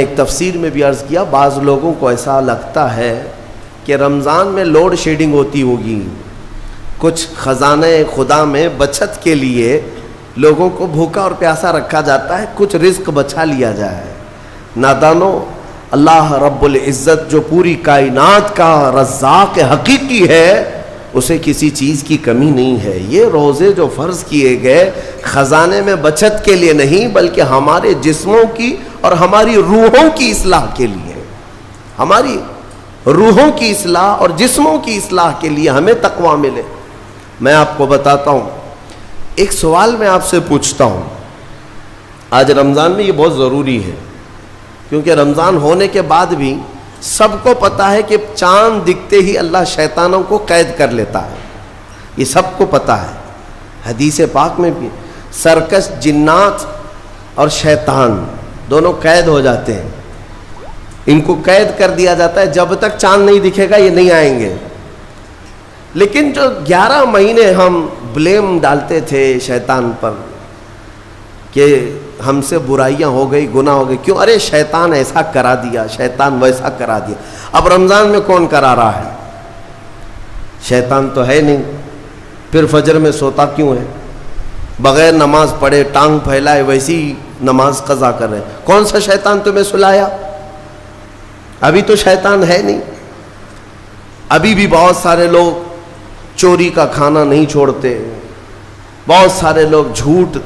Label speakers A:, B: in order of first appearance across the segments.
A: ایک تفسیر میں بھی عرض کیا، بعض لوگوں کو ایسا لگتا ہے کہ رمضان میں لوڈ شیڈنگ ہوتی ہوگی، کچھ خزانہ خدا میں بچت کے لیے لوگوں کو بھوکا اور پیاسا رکھا جاتا ہے، کچھ رزق بچا لیا جائے۔ نادانو، اللہ رب العزت جو پوری کائنات کا رزاق حقیقی ہے، اسے کسی چیز کی کمی نہیں ہے۔ یہ روزے جو فرض کیے گئے خزانے میں بچت کے لیے نہیں، بلکہ ہمارے جسموں کی اور ہماری روحوں کی اصلاح کے لیے، ہماری روحوں کی اصلاح اور جسموں کی اصلاح کے لیے ہمیں تقویٰ ملے۔ میں آپ کو بتاتا ہوں، ایک سوال میں آپ سے پوچھتا ہوں، آج رمضان میں یہ بہت ضروری ہے، کیونکہ رمضان ہونے کے بعد بھی سب کو پتا ہے کہ چاند دکھتے ہی اللہ شیطانوں کو قید کر لیتا ہے، یہ سب کو پتا ہے۔ حدیث پاک میں بھی سرکش جنات اور شیطان دونوں قید ہو جاتے ہیں، ان کو قید کر دیا جاتا ہے، جب تک چاند نہیں دکھے گا یہ نہیں آئیں گے۔ لیکن جو 11 مہینے ہم بلیم ڈالتے تھے شیطان پر کہ ہم سے برائیاں ہو گئی، گناہ ہو گئی، کیوں؟ ارے شیطان ایسا کرا دیا، شیطان ویسا کرا دیا۔ اب رمضان میں کون کرا رہا ہے؟ شیطان تو ہے نہیں، پھر فجر میں سوتا کیوں ہے؟ بغیر نماز پڑھے ٹانگ پھیلائے ویسی نماز قضا کر رہے۔ کون سا شیطان تمہیں سلایا؟ ابھی تو شیطان ہے نہیں۔ ابھی بھی بہت سارے لوگ چوری کا کھانا نہیں چھوڑتے، بہت سارے لوگ جھوٹ،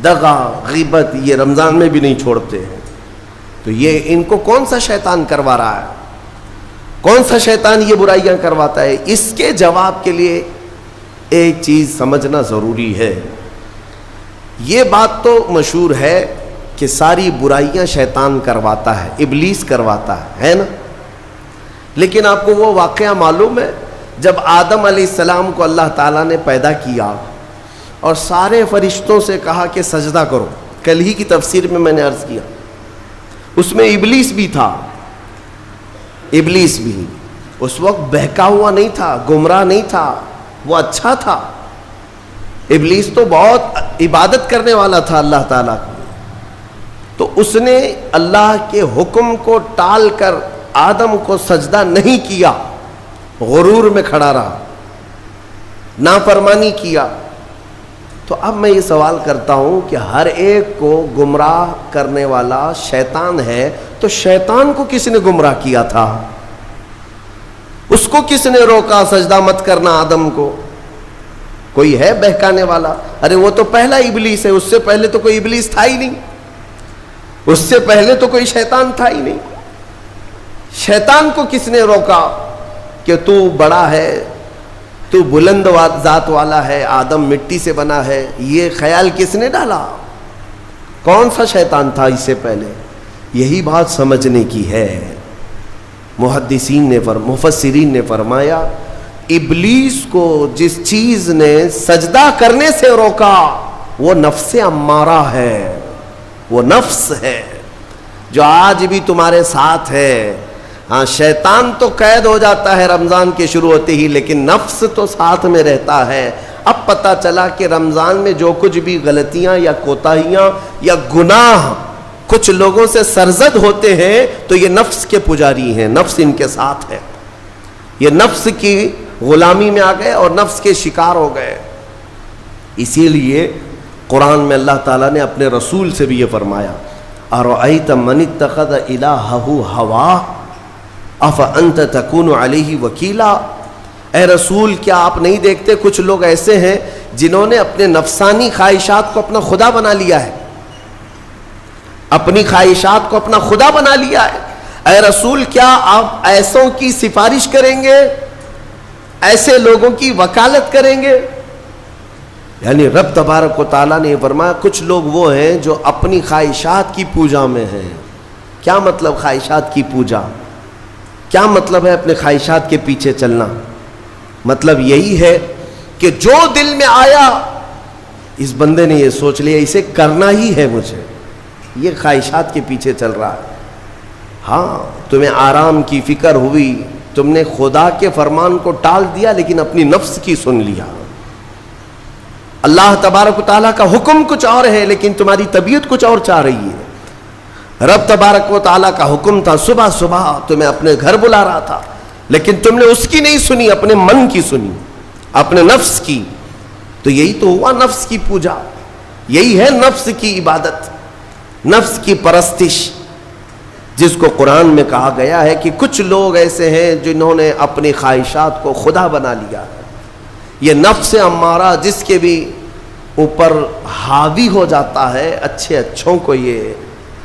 A: دغا، غیبت یہ رمضان میں بھی نہیں چھوڑتے ہیں۔ تو یہ ان کو کون سا شیطان کروا رہا ہے؟ کون سا شیطان یہ برائیاں کرواتا ہے؟ اس کے جواب کے لیے ایک چیز سمجھنا ضروری ہے۔ یہ بات تو مشہور ہے کہ ساری برائیاں شیطان کرواتا ہے، ابلیس کرواتا ہے نا؟ لیکن آپ کو وہ واقعہ معلوم ہے جب آدم علیہ السلام کو اللہ تعالیٰ نے پیدا کیا اور سارے فرشتوں سے کہا کہ سجدہ کرو، کل ہی کی تفسیر میں میں نے عرض کیا، اس میں ابلیس بھی تھا۔ ابلیس بھی اس وقت بہکا ہوا نہیں تھا، گمراہ نہیں تھا، وہ اچھا تھا۔ ابلیس تو بہت عبادت کرنے والا تھا اللہ تعالیٰ کو، تو اس نے اللہ کے حکم کو ٹال کر آدم کو سجدہ نہیں کیا، غرور میں کھڑا رہا، نافرمانی کیا۔ تو اب میں یہ سوال کرتا ہوں کہ ہر ایک کو گمراہ کرنے والا شیطان ہے، تو شیطان کو کس نے گمراہ کیا تھا؟ اس کو کس نے روکا سجدہ مت کرنا آدم کو؟ کوئی ہے بہکانے والا؟ ارے وہ تو پہلا ابلیس ہے، اس سے پہلے تو کوئی ابلیس تھا ہی نہیں، اس سے پہلے تو کوئی شیطان تھا ہی نہیں۔ شیطان کو کس نے روکا کہ تو بڑا ہے، تو بلند ذات والا ہے، آدم مٹی سے بنا ہے؟ یہ خیال کس نے ڈالا؟ کون سا شیطان تھا اس سے پہلے؟ یہی بات سمجھنے کی ہے۔ محدثین نے مفسرین نے فرمایا، ابلیس کو جس چیز نے سجدہ کرنے سے روکا وہ نفس امارہ ہے، وہ نفس ہے جو آج بھی تمہارے ساتھ ہے۔ ہاں، شیطان تو قید ہو جاتا ہے رمضان کے شروع ہوتے ہی، لیکن نفس تو ساتھ میں رہتا ہے۔ اب پتہ چلا کہ رمضان میں جو کچھ بھی غلطیاں یا کوتاہیاں یا گناہ کچھ لوگوں سے سرزد ہوتے ہیں تو یہ نفس کے پجاری ہیں، نفس ان کے ساتھ ہے، یہ نفس کی غلامی میں آ گئے اور نفس کے شکار ہو گئے۔ اسی لیے قرآن میں اللہ تعالیٰ نے اپنے رسول سے بھی یہ فرمایا، اَرَأَيْتَ مَنِ اتَّخَذَ إِلَٰهَهُ هَوَاهُ أَفَأَنْتَ تَكُونُ عَلَيْهِ وَكِيلًا۔ اے رسول، کیا آپ نہیں دیکھتے کچھ لوگ ایسے ہیں جنہوں نے اپنے نفسانی خواہشات کو اپنا خدا بنا لیا ہے، اپنی خواہشات کو اپنا خدا بنا لیا ہے۔ اے رسول، کیا آپ ایسوں کی سفارش کریں گے، ایسے لوگوں کی وکالت کریں گے؟ یعنی رب تبارک و تعالیٰ نے فرمایا کچھ لوگ وہ ہیں جو اپنی خواہشات کی پوجا میں ہیں۔ کیا مطلب خواہشات کی پوجا؟ کیا مطلب ہے اپنے خواہشات کے پیچھے چلنا؟ مطلب یہی ہے کہ جو دل میں آیا اس بندے نے یہ سوچ لیا اسے کرنا ہی ہے مجھے، یہ خواہشات کے پیچھے چل رہا ہے۔ ہاں، تمہیں آرام کی فکر ہوئی، تم نے خدا کے فرمان کو ٹال دیا لیکن اپنی نفس کی سن لیا۔ اللہ تبارک و تعالیٰ کا حکم کچھ اور ہے لیکن تمہاری طبیعت کچھ اور چاہ رہی ہے۔ رب تبارک و تعالیٰ کا حکم تھا، صبح صبح تمہیں اپنے گھر بلا رہا تھا، لیکن تم نے اس کی نہیں سنی، اپنے من کی سنی، اپنے نفس کی. تو یہی تو ہوا نفس کی پوجا، یہی ہے نفس کی عبادت، نفس کی پرستش، جس کو قرآن میں کہا گیا ہے کہ کچھ لوگ ایسے ہیں جنہوں نے اپنی خواہشات کو خدا بنا لیا. یہ نفس امارہ جس کے بھی اوپر حاوی ہو جاتا ہے، اچھے اچھوں کو یہ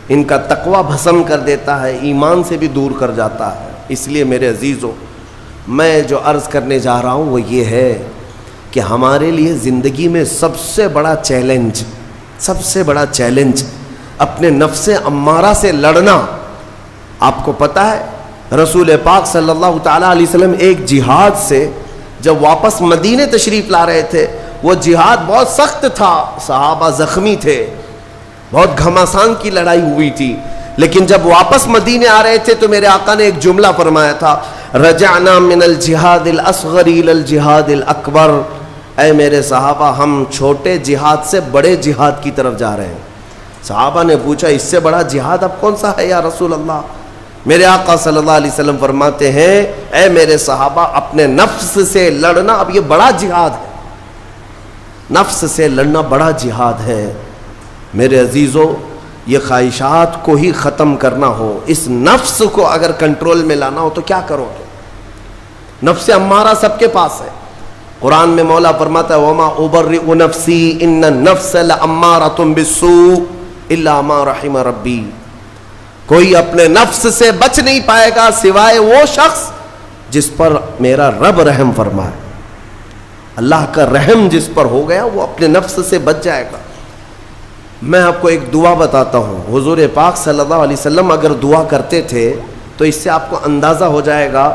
A: ان کا تقوی بھسم کر دیتا ہے، ایمان سے بھی دور کر جاتا ہے. اس لیے میرے عزیزو، میں جو عرض کرنے جا رہا ہوں وہ یہ ہے کہ ہمارے لیے زندگی میں سب سے بڑا چیلنج اپنے نفس امارہ سے لڑنا. آپ کو پتہ ہے رسول پاک صلی اللہ تعالیٰ علیہ وسلم ایک جہاد سے جب واپس مدینے تشریف لا رہے تھے، وہ جہاد بہت سخت تھا، صحابہ زخمی تھے، بہت گھماسان کی لڑائی ہوئی تھی، لیکن جب واپس مدینے آ رہے تھے تو میرے آقا نے ایک جملہ فرمایا تھا، رجعنا من الجہاد الاصغر الى الجہاد الاکبر. اے میرے صحابہ، ہم چھوٹے جہاد سے بڑے جہاد کی طرف جا رہے ہیں. صحابہ نے پوچھا اس سے بڑا جہاد اب کون سا ہے یا رسول اللہ؟ میرے آقا صلی اللہ علیہ وسلم فرماتے ہیں، اے میرے صحابہ، اپنے نفس سے لڑنا اب یہ بڑا جہاد ہے، نفس سے لڑنا بڑا جہاد ہے. میرے عزیزو، یہ خواہشات کو ہی ختم کرنا ہو، اس نفس کو اگر کنٹرول میں لانا ہو تو کیا کرو گے؟ نفس امارہ سب کے پاس ہے. قرآن میں مولا فرماتا ہے وَمَا أُبَرِّئُ نَفْسِي إِنَّ النَّفْسَ لَأَمَّارَةٌ بِالسُّوءِ إِلَّا مَا رَحِمَ رَبِّي. کوئی اپنے نفس سے بچ نہیں پائے گا سوائے وہ شخص جس پر میرا رب رحم فرمائے. اللہ کا رحم جس پر ہو گیا وہ اپنے نفس سے بچ جائے گا. میں آپ کو ایک دعا بتاتا ہوں. حضور پاک صلی اللہ علیہ وسلم اگر دعا کرتے تھے تو اس سے آپ کو اندازہ ہو جائے گا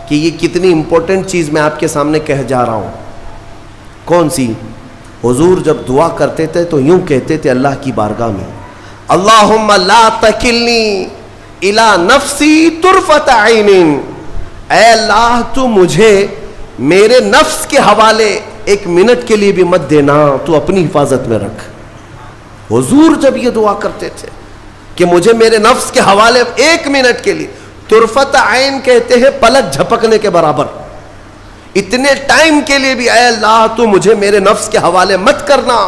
A: کہ یہ کتنی امپورٹنٹ چیز میں آپ کے سامنے کہہ جا رہا ہوں. کون سی؟ حضور جب دعا کرتے تھے تو یوں کہتے تھے اللہ کی بارگاہ میں، اللہم لا تکلنی الی نفسی طرفۃ عین. اے اللہ تو مجھے میرے نفس کے حوالے ایک منٹ کے لیے بھی مت دینا، تو اپنی حفاظت میں رکھ. حضور جب یہ دعا کرتے تھے کہ مجھے میرے نفس کے حوالے ایک منٹ کے لیے، طرفۃ عین کہتے ہیں پلک جھپکنے کے برابر، اتنے ٹائم کے لیے بھی اے اللہ تو مجھے میرے نفس کے حوالے مت کرنا،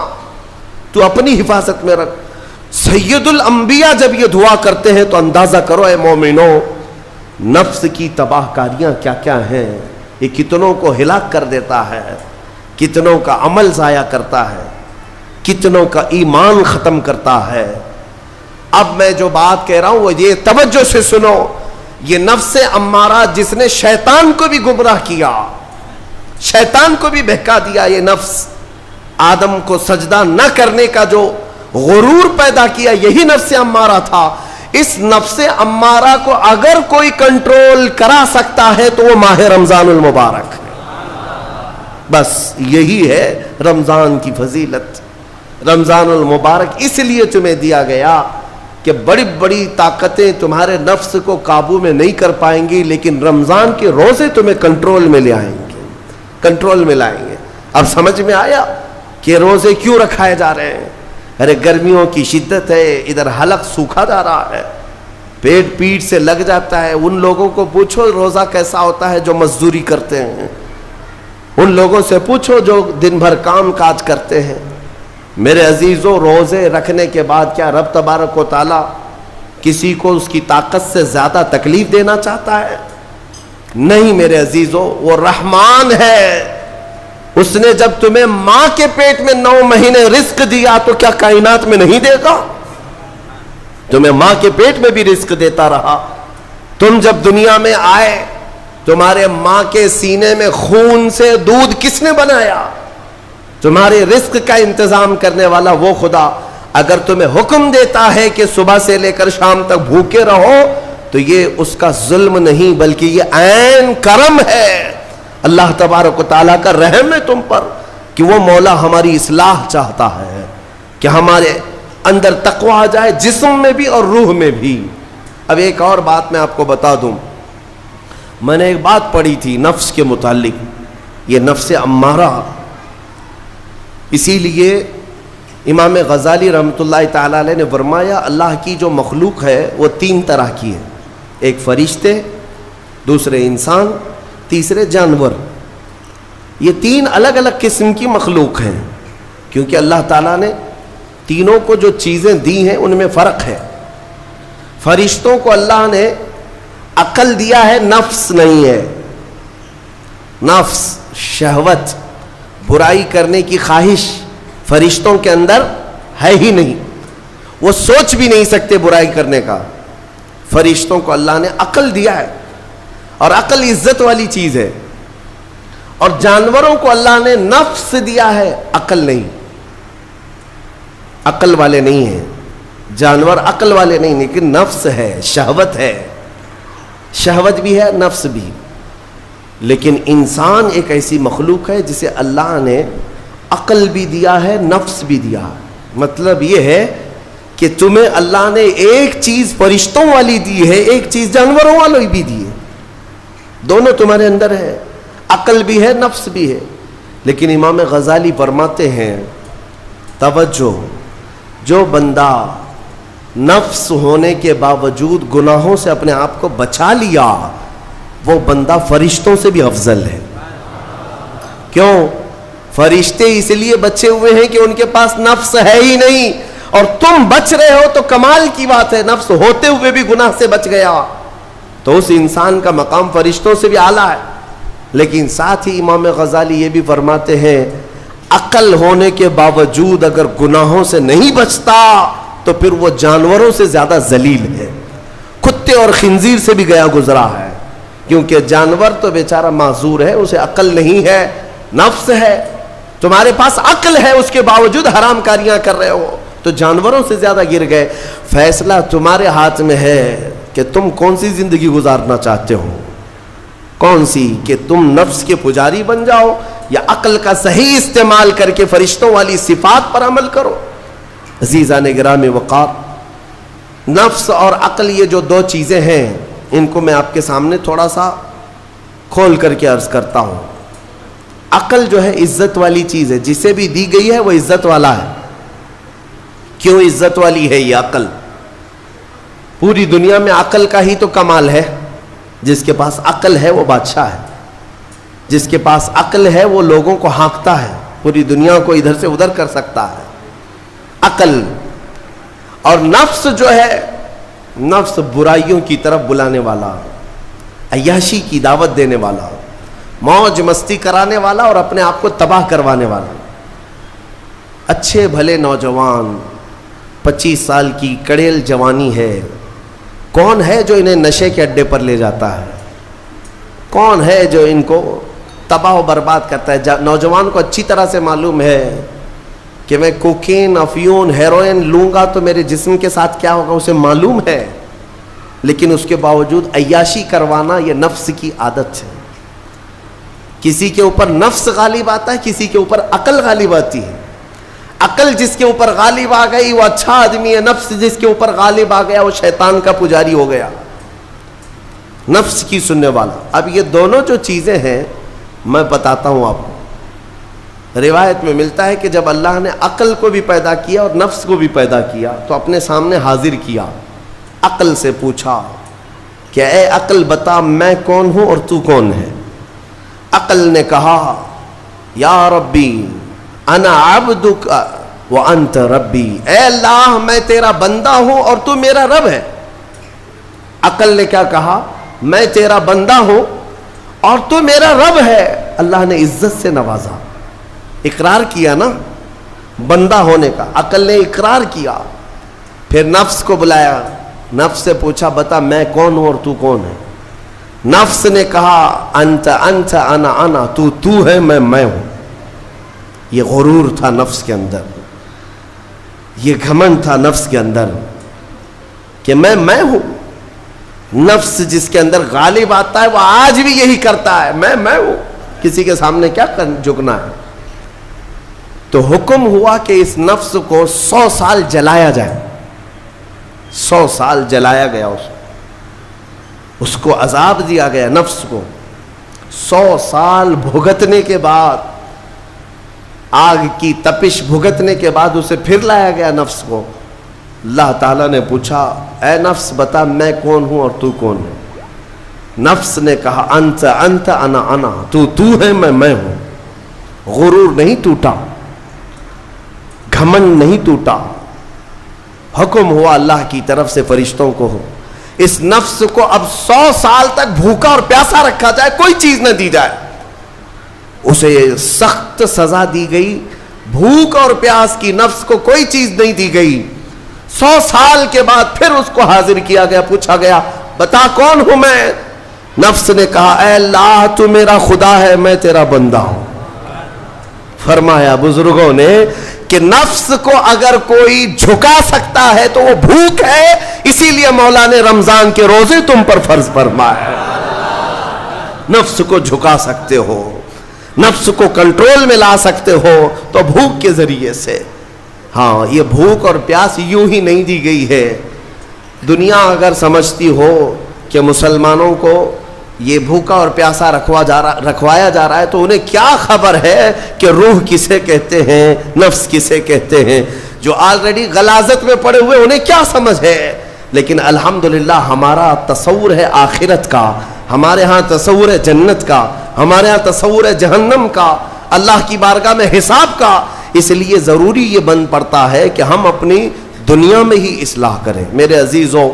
A: تو اپنی حفاظت میں رکھ. سید الانبیاء جب یہ دعا کرتے ہیں تو اندازہ کرو اے مومنو، نفس کی تباہ کاریاں کیا کیا ہیں. یہ کتنوں کو ہلاک کر دیتا ہے، کتنوں کا عمل ضائع کرتا ہے، کتنوں کا ایمان ختم کرتا ہے. اب میں جو بات کہہ رہا ہوں وہ یہ توجہ سے سنو. یہ نفس امارہ جس نے شیطان کو بھی گمراہ کیا، شیطان کو بھی بہکا دیا، یہ نفس آدم کو سجدہ نہ کرنے کا جو غرور پیدا کیا، یہی نفس امارہ تھا. اس نفس امارہ کو اگر کوئی کنٹرول کرا سکتا ہے تو وہ ماہ رمضان المبارک. بس یہی ہے رمضان کی فضیلت. رمضان المبارک اس لیے تمہیں دیا گیا کہ بڑی بڑی طاقتیں تمہارے نفس کو قابو میں نہیں کر پائیں گی، لیکن رمضان کے روزے تمہیں کنٹرول میں لے آئیں گے، کنٹرول میں لائیں گے. اب سمجھ میں آیا کہ روزے کیوں رکھائے جا رہے ہیں؟ ارے گرمیوں کی شدت ہے، ادھر حلق سوکھا جا رہا ہے، پیٹ پیٹ سے لگ جاتا ہے. ان لوگوں کو پوچھو روزہ کیسا ہوتا ہے جو مزدوری کرتے ہیں، ان لوگوں سے پوچھو جو دن بھر کام کاج کرتے ہیں. میرے عزیزوں، روزے رکھنے کے بعد کیا رب تبارک و تعالی کسی کو اس کی طاقت سے زیادہ تکلیف دینا چاہتا ہے؟ نہیں میرے عزیزوں، وہ رحمان ہے. اس نے جب تمہیں ماں کے پیٹ میں 9 مہینے رزق دیا تو کیا کائنات میں نہیں دے گا؟ تمہیں ماں کے پیٹ میں بھی رزق دیتا رہا. تم جب دنیا میں آئے، تمہارے ماں کے سینے میں خون سے دودھ کس نے بنایا؟ تمہارے رزق کا انتظام کرنے والا وہ خدا. اگر تمہیں حکم دیتا ہے کہ صبح سے لے کر شام تک بھوکے رہو تو یہ اس کا ظلم نہیں بلکہ یہ عین کرم ہے. اللہ تبارک و تعالیٰ کا رحم ہے تم پر کہ وہ مولا ہماری اصلاح چاہتا ہے کہ ہمارے اندر تقویٰ آ جائے، جسم میں بھی اور روح میں بھی. اب ایک اور بات میں آپ کو بتا دوں. میں نے ایک بات پڑھی تھی نفس کے متعلق. یہ نفس امارہ اسی لیے امام غزالی رحمۃ اللہ تعالیٰ علیہ نے فرمایا اللہ کی جو مخلوق ہے وہ 3 طرح کی ہے، ایک فرشتے، دوسرے انسان، تیسرے جانور۔ یہ 3 الگ الگ قسم کی مخلوق ہیں، کیونکہ اللہ تعالیٰ نے تینوں کو جو چیزیں دی ہیں ان میں فرق ہے۔ فرشتوں کو اللہ نے عقل دیا ہے، نفس نہیں ہے۔ نفس، شہوت، برائی کرنے کی خواہش فرشتوں کے اندر ہے ہی نہیں، وہ سوچ بھی نہیں سکتے برائی کرنے کا۔ فرشتوں کو اللہ نے عقل دیا ہے، اور عقل عزت والی چیز ہے۔ اور جانوروں کو اللہ نے نفس دیا ہے، عقل نہیں، عقل والے نہیں ہیں جانور، عقل والے نہیں، لیکن نفس ہے، شہوت ہے، شہوت بھی ہے، نفس بھی۔ لیکن انسان ایک ایسی مخلوق ہے جسے اللہ نے عقل بھی دیا ہے، نفس بھی دیا ہے۔ مطلب یہ ہے کہ تمہیں اللہ نے ایک چیز فرشتوں والی دی ہے، ایک چیز جانوروں والی بھی دی ہے، دونوں تمہارے اندر ہے، عقل بھی ہے، نفس بھی ہے۔ لیکن امام غزالی فرماتے ہیں توجہ، جو بندہ نفس ہونے کے باوجود گناہوں سے اپنے آپ کو بچا لیا، وہ بندہ فرشتوں سے بھی افضل ہے۔ کیوں؟ فرشتے اس لیے بچے ہوئے ہیں کہ ان کے پاس نفس ہے ہی نہیں، اور تم بچ رہے ہو تو کمال کی بات ہے، نفس ہوتے ہوئے بھی گناہ سے بچ گیا تو اس انسان کا مقام فرشتوں سے بھی اعلیٰ ہے۔ لیکن ساتھ ہی امام غزالی یہ بھی فرماتے ہیں عقل ہونے کے باوجود اگر گناہوں سے نہیں بچتا تو پھر وہ جانوروں سے زیادہ ذلیل ہے، کتے اور خنزیر سے بھی گیا گزرا ہے، کیونکہ جانور تو بیچارہ معذور ہے، اسے عقل نہیں ہے، نفس ہے۔ تمہارے پاس عقل ہے، اس کے باوجود حرام کاریاں کر رہے ہو تو جانوروں سے زیادہ گر گئے۔ فیصلہ تمہارے ہاتھ میں ہے کہ تم کون سی زندگی گزارنا چاہتے ہو، کون سی، کہ تم نفس کے پجاری بن جاؤ یا عقل کا صحیح استعمال کر کے فرشتوں والی صفات پر عمل کرو۔ عزیزان گرامی وقار، نفس اور عقل یہ جو 2 چیزیں ہیں، ان کو میں آپ کے سامنے تھوڑا سا کھول کر کے عرض کرتا ہوں۔ عقل جو ہے عزت والی چیز ہے، جسے بھی دی گئی ہے وہ عزت والا ہے۔ کیوں عزت والی ہے یہ عقل؟ پوری دنیا میں عقل کا ہی تو کمال ہے، جس کے پاس عقل ہے وہ بادشاہ ہے، جس کے پاس عقل ہے وہ لوگوں کو ہانکتا ہے، پوری دنیا کو ادھر سے ادھر کر سکتا ہے۔ عقل اور نفس جو ہے، نفس برائیوں کی طرف بلانے والا، عیاشی کی دعوت دینے والا، موج مستی کرانے والا اور اپنے آپ کو تباہ کروانے والا۔ اچھے بھلے نوجوان، 25 سال کی کڑیل جوانی ہے، کون ہے جو انہیں نشے کے اڈے پر لے جاتا ہے؟ کون ہے جو ان کو تباہ و برباد کرتا ہے؟ نوجوان کو اچھی طرح سے معلوم ہے کہ میں کوکین، افیون، ہیروئن لوں گا تو میرے جسم کے ساتھ کیا ہوگا، اسے معلوم ہے، لیکن اس کے باوجود عیاشی کروانا یہ نفس کی عادت ہے۔ کسی کے اوپر نفس غالب آتا ہے، کسی کے اوپر عقل غالب آتی ہے۔ عقل جس کے اوپر غالب آ گئی وہ اچھا آدمی ہے، نفس جس کے اوپر غالب آ گیا وہ شیطان کا پجاری ہو گیا، نفس کی سننے والا۔ اب یہ دونوں جو چیزیں ہیں میں بتاتا ہوں آپ کو۔ روایت میں ملتا ہے کہ جب اللہ نے عقل کو بھی پیدا کیا اور نفس کو بھی پیدا کیا تو اپنے سامنے حاضر کیا، عقل سے پوچھا کہ اے عقل بتا میں کون ہوں اور تو کون ہے؟ عقل نے کہا یا ربی انا عبدک وانت ربی، اے اللہ میں تیرا بندہ ہوں اور تو میرا رب ہے۔ عقل نے کیا کہا؟ میں تیرا بندہ ہوں اور تو میرا رب ہے۔ اللہ نے عزت سے نوازا، اقرار کیا نا بندہ ہونے کا، عقل نے اقرار کیا۔ پھر نفس کو بلایا، نفس سے پوچھا بتا میں کون ہوں اور تو کون ہے؟ نفس نے کہا انت انت انا انا، تو ہے میں ہوں۔ یہ غرور تھا نفس کے اندر، یہ گھمنڈ تھا نفس کے اندر کہ میں ہوں۔ نفس جس کے اندر غالب آتا ہے وہ آج بھی یہی کرتا ہے، میں ہوں، کسی کے سامنے کیا جھکنا ہے۔ تو حکم ہوا کہ اس نفس کو 100 سال جلایا جائے۔ 100 سال جلایا گیا، اس کو عذاب دیا گیا نفس کو۔ 100 سال بھگتنے کے بعد آگ کی تپش بھگتنے کے بعد اسے پھر لایا گیا نفس کو. اللہ تعالیٰ نے پوچھا اے نفس بتا میں کون ہوں اور تو کون ہے؟ نفس نے کہا انت انت انا انا، تو ہے میں ہوں. غرور نہیں ٹوٹا، گھمنڈ نہیں ٹوٹا. حکم ہوا اللہ کی طرف سے فرشتوں کو، اس نفس کو اب 100 سال تک بھوکا اور پیاسا رکھا جائے، کوئی چیز نہ دی جائے. اسے سخت سزا دی گئی. بھوک اور پیاس کی نفس کو کوئی چیز نہیں دی گئی. 100 سال کے بعد پھر اس کو حاضر کیا گیا، پوچھا گیا بتا کون ہوں میں؟ نفس نے کہا اے اللہ تو میرا خدا ہے، میں تیرا بندہ ہوں. فرمایا بزرگوں نے کہ نفس کو اگر کوئی جھکا سکتا ہے تو وہ بھوک ہے، اسی لیے مولا نے رمضان کے روزے تم پر فرض فرمایا. نفس کو جھکا سکتے ہو، نفس کو کنٹرول میں لا سکتے ہو تو بھوک کے ذریعے سے. ہاں یہ بھوک اور پیاس یوں ہی نہیں دی گئی ہے. دنیا اگر سمجھتی ہو کہ مسلمانوں کو یہ بھوکا اور پیاسا رکھوایا جا رہا ہے تو انہیں کیا خبر ہے کہ روح کسے کہتے ہیں، نفس کسے کہتے ہیں. جو آلریڈی غلاظت میں پڑے ہوئے انہیں کیا سمجھ ہے. لیکن الحمدللہ ہمارا تصور ہے آخرت کا، ہمارے ہاں تصور ہے جنت کا، ہمارے ہاں تصور ہے جہنم کا، اللہ کی بارگاہ میں حساب کا. اس لیے ضروری یہ بن پڑتا ہے کہ ہم اپنی دنیا میں ہی اصلاح کریں. میرے عزیزوں،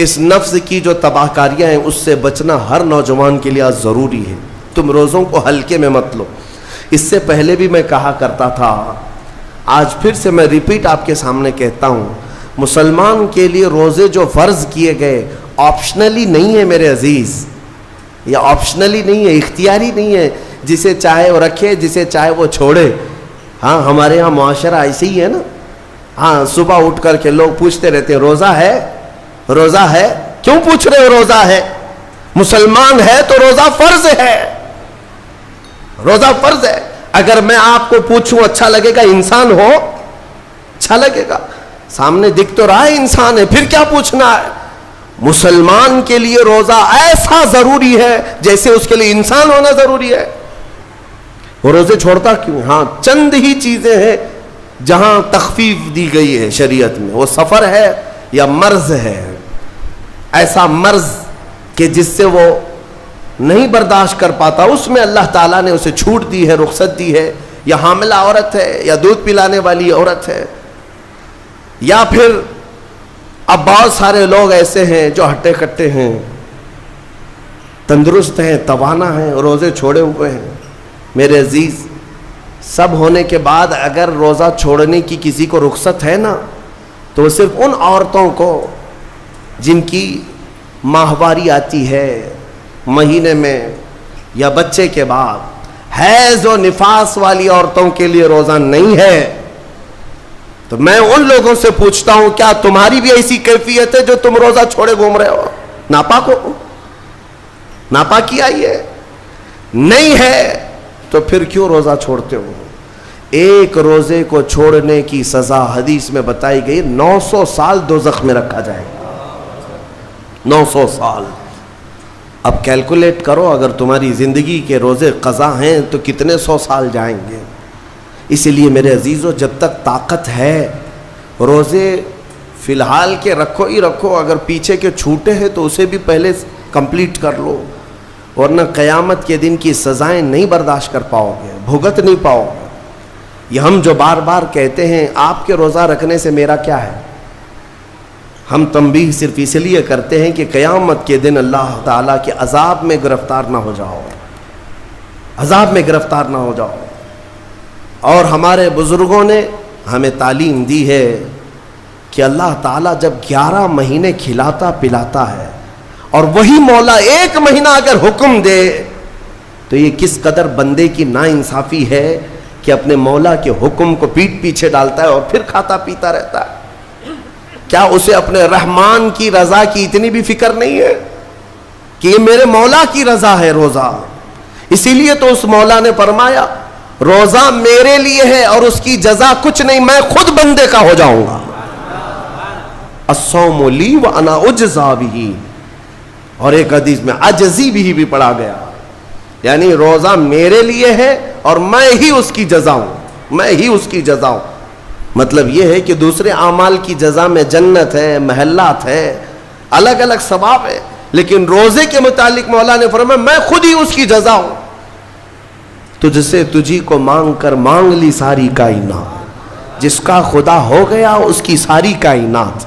A: اس نفس کی جو تباہ کاریاں ہیں اس سے بچنا ہر نوجوان کے لیے آج ضروری ہے. تم روزوں کو ہلکے میں مت لو. اس سے پہلے بھی میں کہا کرتا تھا، آج پھر سے میں ریپیٹ آپ کے سامنے کہتا ہوں، مسلمان کے لیے روزے جو فرض کیے گئے آپشنلی نہیں ہے میرے عزیز. یہ آپشنلی نہیں ہے، اختیاری نہیں ہے. جسے چاہے وہ رکھے، جسے چاہے وہ چھوڑے. ہاں ہمارے ہاں معاشرہ ایسے ہی ہے نا. ہاں صبح اٹھ کر کے لوگ پوچھتے رہتے ہیں روزہ ہے، روزہ ہے. کیوں پوچھ رہے ہو روزہ ہے؟ مسلمان ہے تو روزہ فرض ہے. روزہ فرض ہے. اگر میں آپ کو پوچھوں اچھا لگے گا؟ انسان ہو اچھا لگے گا. سامنے دکھ تو رہا ہے انسان ہے، پھر کیا پوچھنا ہے؟ مسلمان کے لیے روزہ ایسا ضروری ہے جیسے اس کے لیے انسان ہونا ضروری ہے. وہ روزے چھوڑتا کیوں؟ ہاں چند ہی چیزیں ہیں جہاں تخفیف دی گئی ہے شریعت میں. وہ سفر ہے یا مرض ہے، ایسا مرض کہ جس سے وہ نہیں برداشت کر پاتا، اس میں اللہ تعالیٰ نے اسے چھوٹ دی ہے، رخصت دی ہے. یا حاملہ عورت ہے، یا دودھ پلانے والی عورت ہے، یا پھر اب بہت سارے لوگ ایسے ہیں جو ہٹے کٹے ہیں، تندرست ہیں، توانا ہیں، روزے چھوڑے ہوئے ہیں. میرے عزیز، سب ہونے کے بعد اگر روزہ چھوڑنے کی کسی کو رخصت ہے نا تو وہ صرف ان عورتوں کو جن کی ماہواری آتی ہے مہینے میں یا بچے کے بعد. حیض و نفاس والی عورتوں کے لیے روزہ نہیں ہے. تو میں ان لوگوں سے پوچھتا ہوں کیا تمہاری بھی ایسی کیفیت ہے جو تم روزہ چھوڑے گھوم رہے ہو؟ ناپاک ہو؟ ناپاکی آئی ہے؟ نہیں ہے تو پھر کیوں روزہ چھوڑتے ہو؟ ایک روزے کو چھوڑنے کی سزا حدیث میں بتائی گئی 900 سال دوزخ میں رکھا جائے گا. 900 سال. اب کیلکولیٹ کرو، اگر تمہاری زندگی کے روزے قضا ہیں تو کتنے 100 سال جائیں گے. اسی لیے میرے عزیزو، جب تک طاقت ہے روزے فی الحال کے رکھو ہی رکھو. اگر پیچھے کے چھوٹے ہیں تو اسے بھی پہلے کمپلیٹ کر لو، ورنہ قیامت کے دن کی سزائیں نہیں برداشت کر پاؤ گے، بھگت نہیں پاؤ گے. یہ ہم جو بار بار کہتے ہیں آپ کے روزہ رکھنے سے میرا کیا ہے، ہم تنبیہ صرف اس لیے کرتے ہیں کہ قیامت کے دن اللہ تعالیٰ کے عذاب میں گرفتار نہ ہو جاؤ، عذاب میں گرفتار نہ ہو جاؤ. اور ہمارے بزرگوں نے ہمیں تعلیم دی ہے کہ اللہ تعالیٰ جب 11 مہینے کھلاتا پلاتا ہے اور وہی مولا 1 مہینہ اگر حکم دے تو یہ کس قدر بندے کی ناانصافی ہے کہ اپنے مولا کے حکم کو پیٹ پیچھے ڈالتا ہے اور پھر کھاتا پیتا رہتا ہے. کیا اسے اپنے رحمان کی رضا کی اتنی بھی فکر نہیں ہے کہ یہ میرے مولا کی رضا ہے روزہ؟ اسی لیے تو اس مولا نے فرمایا روزہ میرے لیے ہے اور اس کی جزا کچھ نہیں، میں خود بندے کا ہو جاؤں گا. الصوم لی وانا اجزا بہ. اور ایک حدیث میں عجزی بھی پڑھا گیا، یعنی روزہ میرے لیے ہے اور میں ہی اس کی جزا ہوں، میں ہی اس کی جزا ہوں. مطلب یہ ہے کہ دوسرے اعمال کی جزا میں جنت ہے, محلات ہے, الگ الگ ثواب ہے, لیکن روزے کے متعلق مولا نے فرمایا میں خود ہی اس کی جزا ہوں. تجھ سے تجھی کو مانگ کر مانگ لی ساری کائنات, جس کا خدا ہو گیا اس کی ساری کائنات.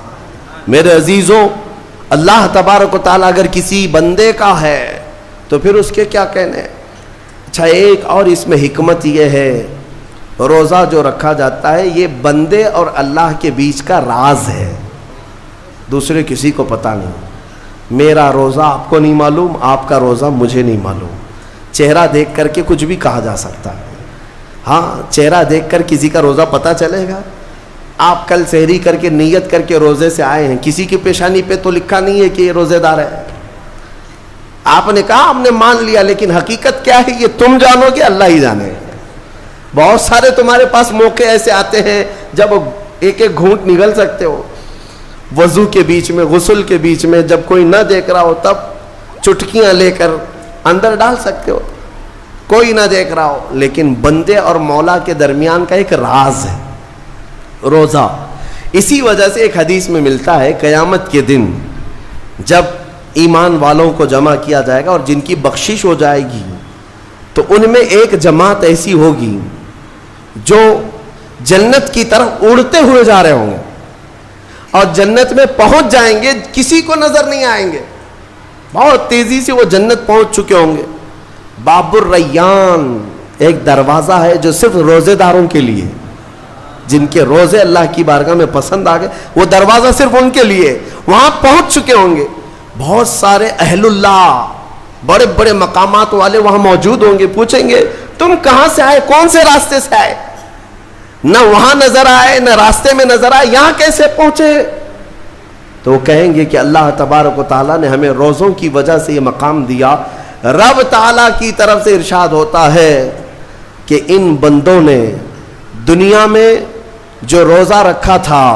A: میرے عزیزوں, اللہ تبارک و تعالیٰ اگر کسی بندے کا ہے تو پھر اس کے کیا کہنے. اچھا, ایک اور اس میں حکمت یہ ہے, روزہ جو رکھا جاتا ہے یہ بندے اور اللہ کے بیچ کا راز ہے, دوسرے کسی کو پتہ نہیں. میرا روزہ آپ کو نہیں معلوم, آپ کا روزہ مجھے نہیں معلوم. چہرہ دیکھ کر کے کچھ بھی کہا جا سکتا ہے. ہاں, چہرہ دیکھ کر کسی کا روزہ پتہ چلے گا. آپ کل سحری کر کے نیت کر کے روزے سے آئے ہیں, کسی کی پیشانی پہ تو لکھا نہیں ہے کہ یہ روزے دار ہے. آپ نے کہا ہم نے مان لیا, لیکن حقیقت کیا ہے یہ تم جانو گے, اللہ ہی جانے. بہت سارے تمہارے پاس موقع ایسے آتے ہیں جب ایک ایک گھونٹ نگل سکتے ہو, وضو کے بیچ میں, غسل کے بیچ میں, جب کوئی نہ دیکھ رہا ہو تب چٹکیاں لے کر اندر ڈال سکتے ہو, کوئی نہ دیکھ رہا ہو. لیکن بندے اور مولا کے درمیان کا ایک راز ہے روزہ. اسی وجہ سے ایک حدیث میں ملتا ہے قیامت کے دن جب ایمان والوں کو جمع کیا جائے گا اور جن کی بخشش ہو جائے گی تو ان میں ایک جماعت ایسی ہوگی جو جنت کی طرف اڑتے ہوئے جا رہے ہوں گے اور جنت میں پہنچ جائیں گے, کسی کو نظر نہیں آئیں گے, بہت تیزی سے وہ جنت پہنچ چکے ہوں گے. باب الریان ایک دروازہ ہے جو صرف روزے داروں کے لیے, جن کے روزے اللہ کی بارگاہ میں پسند آ گئے, وہ دروازہ صرف ان کے لیے. وہاں پہنچ چکے ہوں گے, بہت سارے اہل اللہ, بڑے بڑے مقامات والے وہاں موجود ہوں گے. پوچھیں گے تم کہاں سے آئے, کون سے راستے سے آئے؟ نہ وہاں نظر آئے نہ راستے میں نظر آئے, یہاں کیسے پہنچے؟ تو وہ کہیں گے کہ اللہ تبارک و تعالیٰ نے ہمیں روزوں کی وجہ سے یہ مقام دیا. رب تعالیٰ کی طرف سے ارشاد ہوتا ہے کہ ان بندوں نے دنیا میں جو روزہ رکھا تھا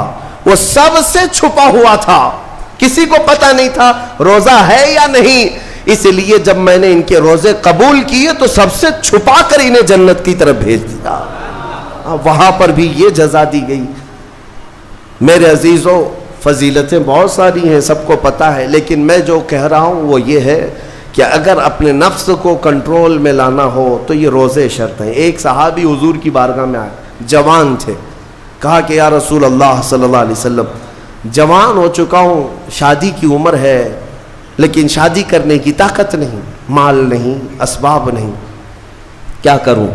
A: وہ سب سے چھپا ہوا تھا, کسی کو پتہ نہیں تھا روزہ ہے یا نہیں. اس لیے جب میں نے ان کے روزے قبول کیے تو سب سے چھپا کر انہیں جنت کی طرف بھیج دیا. وہاں پر بھی یہ جزا دی گئی. میرے عزیزوں, فضیلتیں بہت ساری ہیں, سب کو پتہ ہے, لیکن میں جو کہہ رہا ہوں وہ یہ ہے کہ اگر اپنے نفس کو کنٹرول میں لانا ہو تو یہ روزے شرط ہیں. ایک صحابی حضور کی بارگاہ میں آئے, جوان تھے, کہا کہ یا رسول اللہ صلی اللہ علیہ وسلم, جوان ہو چکا ہوں, شادی کی عمر ہے, لیکن شادی کرنے کی طاقت نہیں, مال نہیں, اسباب نہیں, کیا کروں؟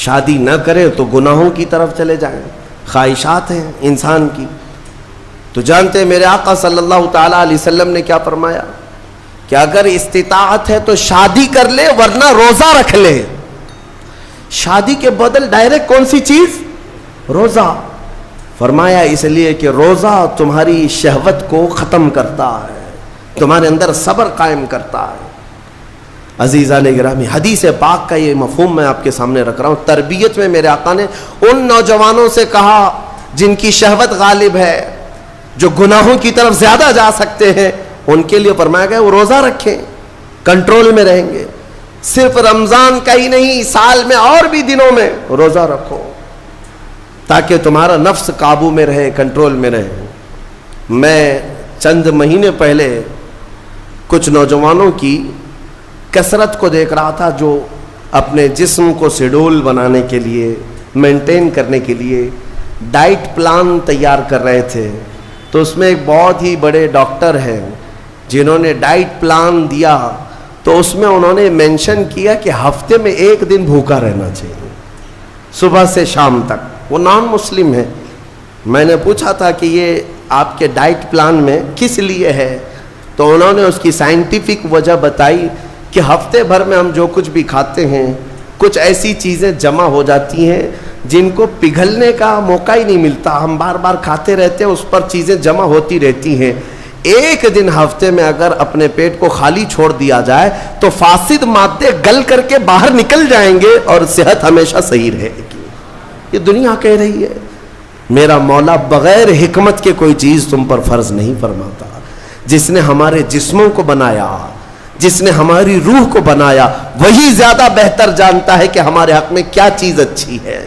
A: شادی نہ کرے تو گناہوں کی طرف چلے جائیں, خواہشات ہیں انسان کی. تو جانتے ہیں میرے آقا صلی اللہ تعالیٰ علیہ وسلم نے کیا فرمایا کہ اگر استطاعت ہے تو شادی کر لے, ورنہ روزہ رکھ لے. شادی کے بدل ڈائریکٹ کون سی چیز؟ روزہ. فرمایا اس لیے کہ روزہ تمہاری شہوت کو ختم کرتا ہے, تمہارے اندر صبر قائم کرتا ہے. عزیزان گرامی, حدیث پاک کا یہ مفہوم میں آپ کے سامنے رکھ رہا ہوں. تربیت میں میرے آقا نے ان نوجوانوں سے کہا جن کی شہوت غالب ہے, جو گناہوں کی طرف زیادہ جا سکتے ہیں, ان کے لیے فرمایا گیا وہ روزہ رکھیں, کنٹرول میں رہیں گے. صرف رمضان کا ہی نہیں, سال میں اور بھی دنوں میں روزہ رکھو تاکہ تمہارا نفس قابو میں رہے, کنٹرول میں رہے. میں چند مہینے پہلے کچھ نوجوانوں کی کثرت کو دیکھ رہا تھا جو اپنے جسم کو شیڈول بنانے کے لیے, مینٹین کرنے کے لیے ڈائٹ پلان تیار کر رہے تھے. تو اس میں ایک بہت ہی بڑے ڈاکٹر ہیں جنہوں نے ڈائٹ پلان دیا, تو اس میں انہوں نے مینشن کیا کہ ہفتے میں ایک دن بھوکا رہنا چاہیے, صبح سے شام تک. وہ نان مسلم ہے. میں نے پوچھا تھا کہ یہ آپ کے ڈائٹ پلان میں کس لیے ہے, تو انہوں نے اس کی سائنٹیفک وجہ بتائی کہ ہفتے بھر میں ہم جو کچھ بھی کھاتے ہیں, کچھ ایسی چیزیں جمع ہو جاتی ہیں جن کو پگھلنے کا موقع ہی نہیں ملتا, ہم بار بار کھاتے رہتے ہیں, اس پر چیزیں جمع ہوتی رہتی ہیں. ایک دن ہفتے میں اگر اپنے پیٹ کو خالی چھوڑ دیا جائے تو فاسد مادے گل کر کے باہر نکل جائیں گے اور صحت ہمیشہ صحیح رہے گی. یہ دنیا کہہ رہی ہے. میرا مولا بغیر حکمت کے کوئی چیز تم پر فرض نہیں فرماتا. جس نے ہمارے جسموں کو بنایا, جس نے ہماری روح کو بنایا, وہی زیادہ بہتر جانتا ہے کہ ہمارے حق میں کیا چیز اچھی ہے.